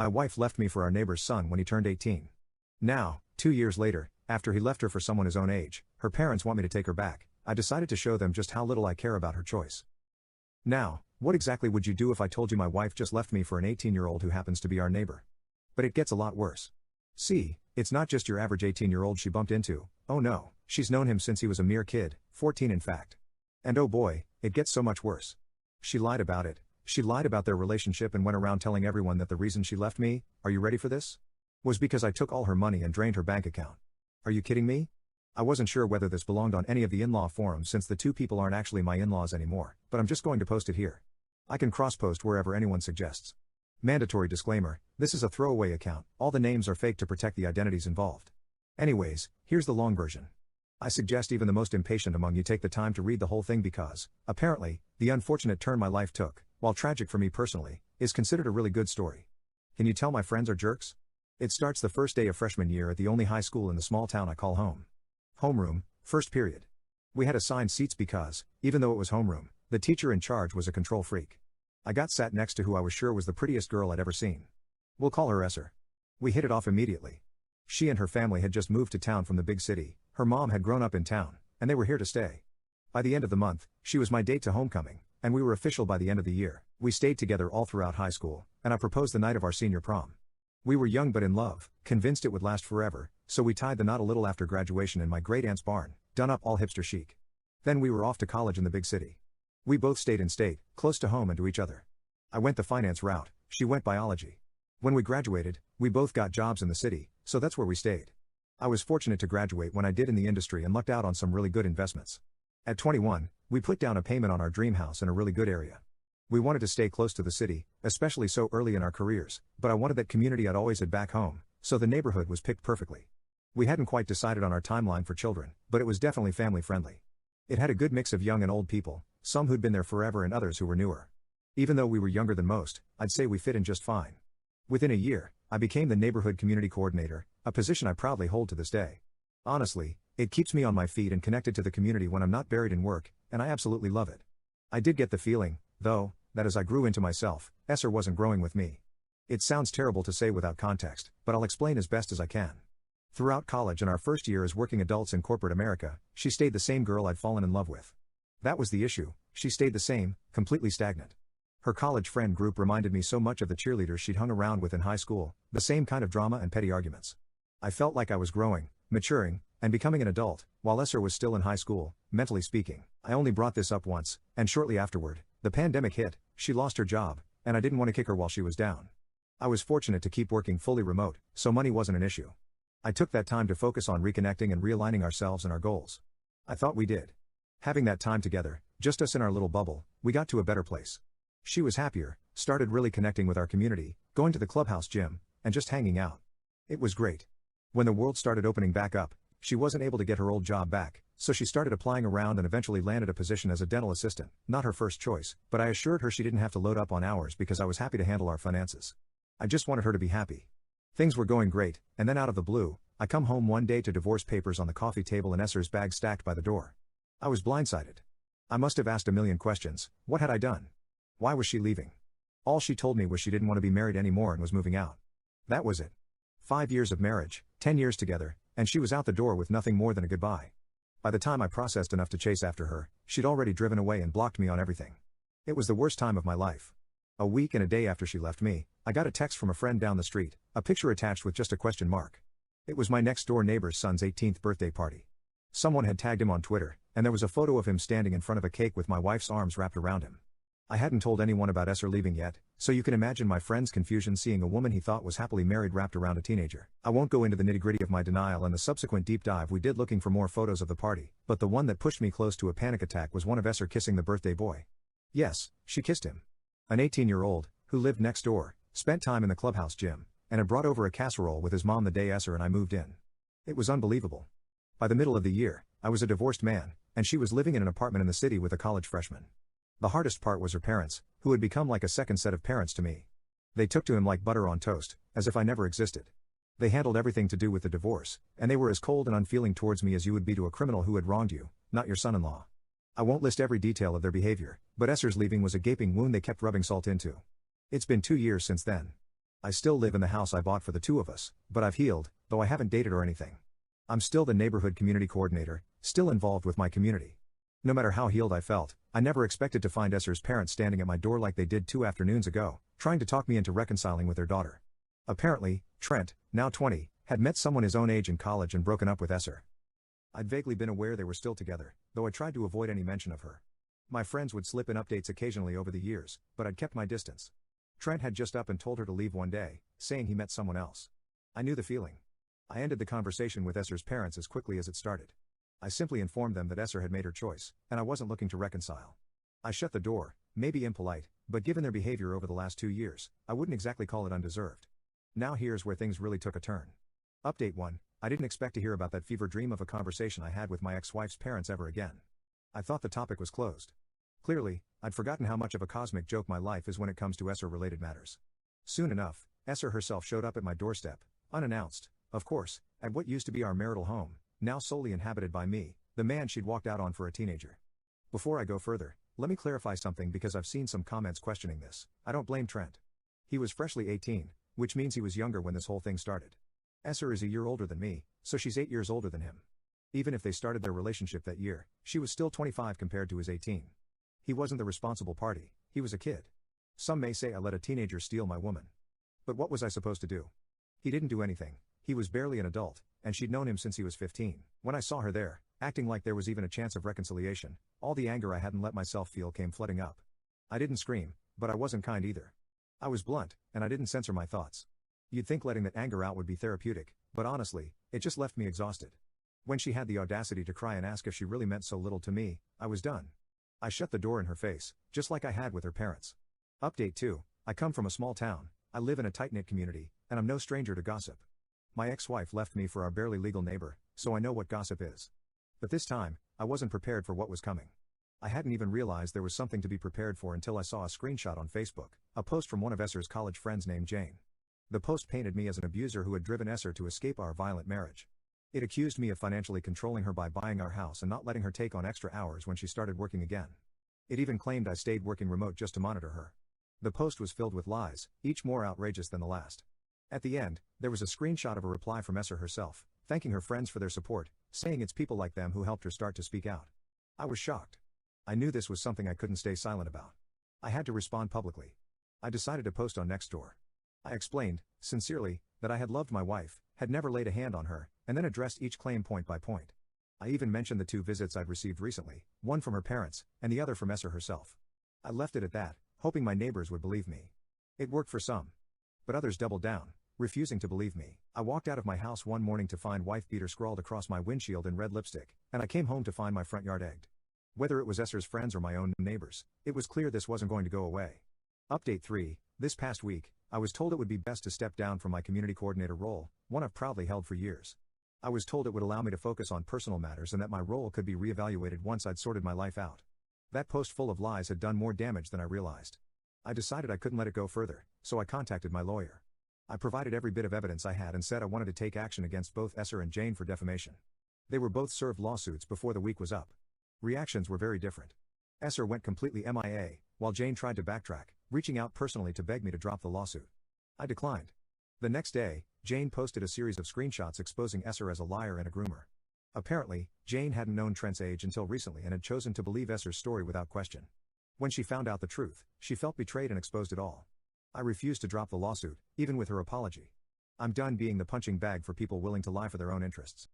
My wife left me for our neighbor's son when he turned 18. Now, 2 years later, after he left her for someone his own age, her parents want me to take her back. I decided to show them just how little I care about her choice. Now, what exactly would you do if I told you my wife just left me for an 18-year-old who happens to be our neighbor? But it gets a lot worse. See, it's not just your average 18-year-old she bumped into. Oh no, she's known him since he was a mere kid, 14 in fact. And oh boy, it gets so much worse. She lied about it. She lied about their relationship and went around telling everyone that the reason she left me, are you ready for this? Was because I took all her money and drained her bank account. Are you kidding me? I wasn't sure whether this belonged on any of the in-law forums since the two people aren't actually my in-laws anymore, but I'm just going to post it here. I can cross-post wherever anyone suggests. Mandatory disclaimer, this is a throwaway account, all the names are fake to protect the identities involved. Anyways, here's the long version. I suggest even the most impatient among you take the time to read the whole thing because, apparently, the unfortunate turn my life took, while tragic for me personally, is considered a really good story. Can you tell my friends are jerks? It starts the first day of freshman year at the only high school in the small town I call home. Homeroom, first period. We had assigned seats because, even though it was homeroom, the teacher in charge was a control freak. I got sat next to who I was sure was the prettiest girl I'd ever seen. We'll call her Esther. We hit it off immediately. She and her family had just moved to town from the big city, her mom had grown up in town, and they were here to stay. By the end of the month, she was my date to homecoming, and we were official by the end of the year. We stayed together all throughout high school, and I proposed the night of our senior prom. We were young but in love, convinced it would last forever, so we tied the knot a little after graduation in my great-aunt's barn, done up all hipster chic. Then we were off to college in the big city. We both stayed in state, close to home and to each other. I went the finance route, she went biology. When we graduated, we both got jobs in the city, so that's where we stayed. I was fortunate to graduate when I did in the industry and lucked out on some really good investments. At 21, we put down a payment on our dream house in a really good area. We wanted to stay close to the city, especially so early in our careers, but I wanted that community I'd always had back home, so the neighborhood was picked perfectly. We hadn't quite decided on our timeline for children, but it was definitely family friendly. It had a good mix of young and old people, some who'd been there forever and others who were newer. Even though we were younger than most, I'd say we fit in just fine. Within a year, I became the neighborhood community coordinator, a position I proudly hold to this day. Honestly, it keeps me on my feet and connected to the community when I'm not buried in work, and I absolutely love it. I did get the feeling, though, that as I grew into myself, Esther wasn't growing with me. It sounds terrible to say without context, but I'll explain as best as I can. Throughout college and our first year as working adults in corporate America, she stayed the same girl I'd fallen in love with. That was the issue, she stayed the same, completely stagnant. Her college friend group reminded me so much of the cheerleaders she'd hung around with in high school, the same kind of drama and petty arguments. I felt like I was growing, maturing, and becoming an adult, while Esther was still in high school, mentally speaking. I only brought this up once, and shortly afterward, the pandemic hit, she lost her job, and I didn't want to kick her while she was down. I was fortunate to keep working fully remote, so money wasn't an issue. I took that time to focus on reconnecting and realigning ourselves and our goals. I thought we did. Having that time together, just us in our little bubble, we got to a better place. She was happier, started really connecting with our community, going to the clubhouse gym, and just hanging out. It was great. When the world started opening back up, she wasn't able to get her old job back, so she started applying around and eventually landed a position as a dental assistant, not her first choice, but I assured her she didn't have to load up on hours because I was happy to handle our finances. I just wanted her to be happy. Things were going great, and then out of the blue, I come home one day to divorce papers on the coffee table and Esther's bag stacked by the door. I was blindsided. I must have asked a million questions. What had I done? Why was she leaving? All she told me was she didn't want to be married anymore and was moving out. That was it. 5 years of marriage, 10 years together, and she was out the door with nothing more than a goodbye. By the time I processed enough to chase after her, she'd already driven away and blocked me on everything. It was the worst time of my life. A week and a day after she left me, I got a text from a friend down the street, a picture attached with just a question mark. It was my next door neighbor's son's 18th birthday party. Someone had tagged him on Twitter, and there was a photo of him standing in front of a cake with my wife's arms wrapped around him. I hadn't told anyone about Esther leaving yet, so you can imagine my friend's confusion seeing a woman he thought was happily married wrapped around a teenager. I won't go into the nitty-gritty of my denial and the subsequent deep dive we did looking for more photos of the party, but the one that pushed me close to a panic attack was one of Esther kissing the birthday boy. Yes, she kissed him. An 18-year-old, who lived next door, spent time in the clubhouse gym, and had brought over a casserole with his mom the day Esther and I moved in. It was unbelievable. By the middle of the year, I was a divorced man, and she was living in an apartment in the city with a college freshman. The hardest part was her parents, who had become like a second set of parents to me. They took to him like butter on toast, as if I never existed. They handled everything to do with the divorce, and they were as cold and unfeeling towards me as you would be to a criminal who had wronged you, not your son-in-law. I won't list every detail of their behavior, but Esther's leaving was a gaping wound they kept rubbing salt into. It's been 2 years since then. I still live in the house I bought for the two of us, but I've healed, though I haven't dated or anything. I'm still the neighborhood community coordinator, still involved with my community. No matter how healed I felt, I never expected to find Esser's parents standing at my door like they did 2 afternoons ago, trying to talk me into reconciling with their daughter. Apparently, Trent, now 20, had met someone his own age in college and broken up with Esser. I'd vaguely been aware they were still together, though I tried to avoid any mention of her. My friends would slip in updates occasionally over the years, but I'd kept my distance. Trent had just up and told her to leave one day, saying he met someone else. I knew the feeling. I ended the conversation with Esser's parents as quickly as it started. I simply informed them that Esser had made her choice, and I wasn't looking to reconcile. I shut the door, maybe impolite, but given their behavior over the last 2 years, I wouldn't exactly call it undeserved. Now here's where things really took a turn. Update 1, I didn't expect to hear about that fever dream of a conversation I had with my ex-wife's parents ever again. I thought the topic was closed. Clearly, I'd forgotten how much of a cosmic joke my life is when it comes to Esser-related matters. Soon enough, Esser herself showed up at my doorstep, unannounced, of course, at what used to be our marital home, now solely inhabited by me, the man she'd walked out on for a teenager. Before I go further, let me clarify something because I've seen some comments questioning this. I don't blame Trent. He was freshly 18, which means he was younger when this whole thing started. Esser is a year older than me, so she's 8 years older than him. Even if they started their relationship that year, she was still 25 compared to his 18. He wasn't the responsible party, he was a kid. Some may say I let a teenager steal my woman. But what was I supposed to do? He didn't do anything, he was barely an adult, and she'd known him since he was 15. When I saw her there, acting like there was even a chance of reconciliation, all the anger I hadn't let myself feel came flooding up. I didn't scream, but I wasn't kind either. I was blunt, and I didn't censor my thoughts. You'd think letting that anger out would be therapeutic, but honestly, it just left me exhausted. When she had the audacity to cry and ask if she really meant so little to me, I was done. I shut the door in her face, just like I had with her parents. Update 2, I come from a small town, I live in a tight-knit community, and I'm no stranger to gossip. My ex-wife left me for our barely legal neighbor, so I know what gossip is. But this time, I wasn't prepared for what was coming. I hadn't even realized there was something to be prepared for until I saw a screenshot on Facebook, a post from one of Esser's college friends named Jane. The post painted me as an abuser who had driven Esser to escape our violent marriage. It accused me of financially controlling her by buying our house and not letting her take on extra hours when she started working again. It even claimed I stayed working remote just to monitor her. The post was filled with lies, each more outrageous than the last. At the end, there was a screenshot of a reply from Esser herself, thanking her friends for their support, saying it's people like them who helped her start to speak out. I was shocked. I knew this was something I couldn't stay silent about. I had to respond publicly. I decided to post on Nextdoor. I explained, sincerely, that I had loved my wife, had never laid a hand on her, and then addressed each claim point by point. I even mentioned the 2 visits I'd received recently, one from her parents, and the other from Esser herself. I left it at that, hoping my neighbors would believe me. It worked for some. But others doubled down, refusing to believe me. I walked out of my house one morning to find wife beater scrawled across my windshield in red lipstick, and I came home to find my front yard egged. Whether it was Esser's friends or my own neighbors, it was clear this wasn't going to go away. Update 3, this past week, I was told it would be best to step down from my community coordinator role, one I've proudly held for years. I was told it would allow me to focus on personal matters and that my role could be reevaluated once I'd sorted my life out. That post full of lies had done more damage than I realized. I decided I couldn't let it go further, so I contacted my lawyer. I provided every bit of evidence I had and said I wanted to take action against both Esser and Jane for defamation. They were both served lawsuits before the week was up. Reactions were very different. Esser went completely MIA, while Jane tried to backtrack, reaching out personally to beg me to drop the lawsuit. I declined. The next day, Jane posted a series of screenshots exposing Esser as a liar and a groomer. Apparently, Jane hadn't known Trent's age until recently and had chosen to believe Esser's story without question. When she found out the truth, she felt betrayed and exposed it all. I refused to drop the lawsuit, even with her apology. I'm done being the punching bag for people willing to lie for their own interests.